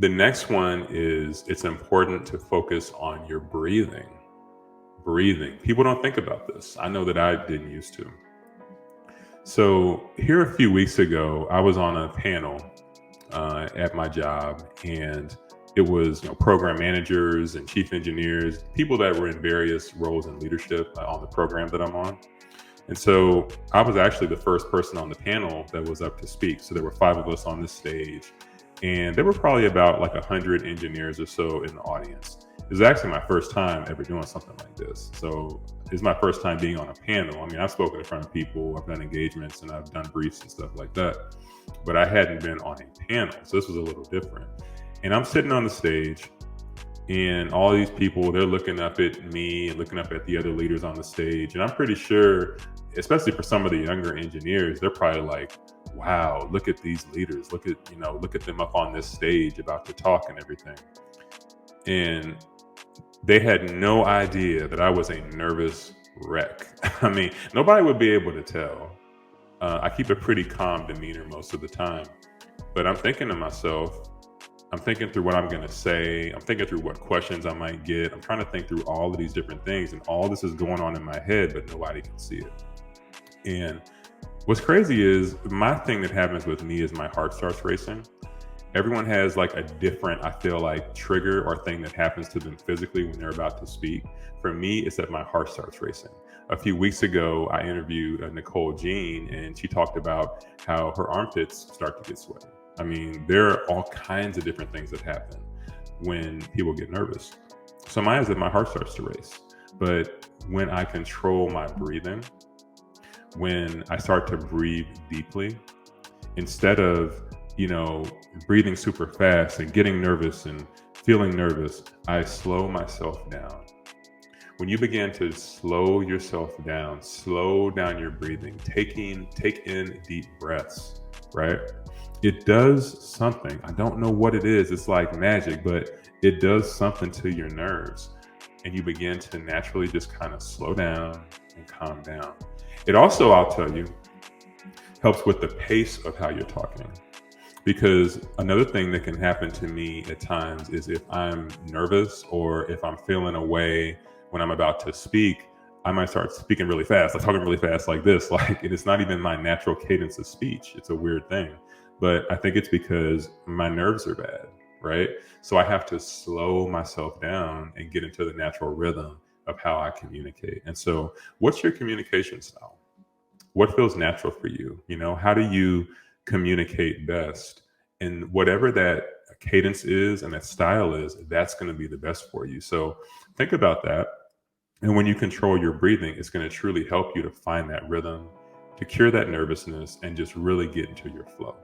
The next one is it's important to focus on your breathing. Breathing. People don't think about this. I know that I didn't used to. So, here a few weeks ago, I was on a panel at my job, and it was program managers and chief engineers, people that were in various roles in leadership on the program that I'm on. And so I was actually the first person on the panel that was up to speak. So there were five of us on the stage, and there were probably about like 100 engineers or so in the audience. It was actually my first time ever doing something like this. So it's my first time being on a panel. I mean, I've spoken in front of people, I've done engagements, and I've done briefs and stuff like that, but I hadn't been on a panel. So this was a little different. And I'm sitting on the stage, and all these people, they're looking up at me and looking up at the other leaders on the stage. And I'm pretty sure, especially for some of the younger engineers, they're probably like, wow, look at these leaders. Look at them up on this stage about to talk and everything. And they had no idea that I was a nervous wreck. I mean, nobody would be able to tell. I keep a pretty calm demeanor most of the time, but I'm thinking to myself, I'm thinking through what I'm going to say. I'm thinking through what questions I might get. I'm trying to think through all of these different things, and all this is going on in my head, but nobody can see it. And what's crazy is my thing that happens with me is my heart starts racing. Everyone has like a different, I feel like, trigger or thing that happens to them physically when they're about to speak. For me, it's that my heart starts racing. A few weeks ago, I interviewed Nicole Jean, and she talked about how her armpits start to get sweaty. I mean, there are all kinds of different things that happen when people get nervous. So mine is that my heart starts to race. But when I control my breathing, when I start to breathe deeply, instead of, breathing super fast and getting nervous and feeling nervous, I slow myself down. When you begin to slow yourself down, slow down your breathing, take in deep breaths, right? It does something. I don't know what it is. It's like magic, but it does something to your nerves. And you begin to naturally just kind of slow down and calm down. It also, I'll tell you, helps with the pace of how you're talking. Because another thing that can happen to me at times is if I'm nervous or if I'm feeling a way when I'm about to speak, I might start speaking really fast, like talking really fast like this, and it's not even my natural cadence of speech. It's a weird thing. But I think it's because my nerves are bad, right? So I have to slow myself down and get into the natural rhythm of how I communicate. And so what's your communication style? What feels natural for you? How do you communicate best? And whatever that cadence is and that style is, that's going to be the best for you. So think about that. And when you control your breathing, it's going to truly help you to find that rhythm, to cure that nervousness, and just really get into your flow.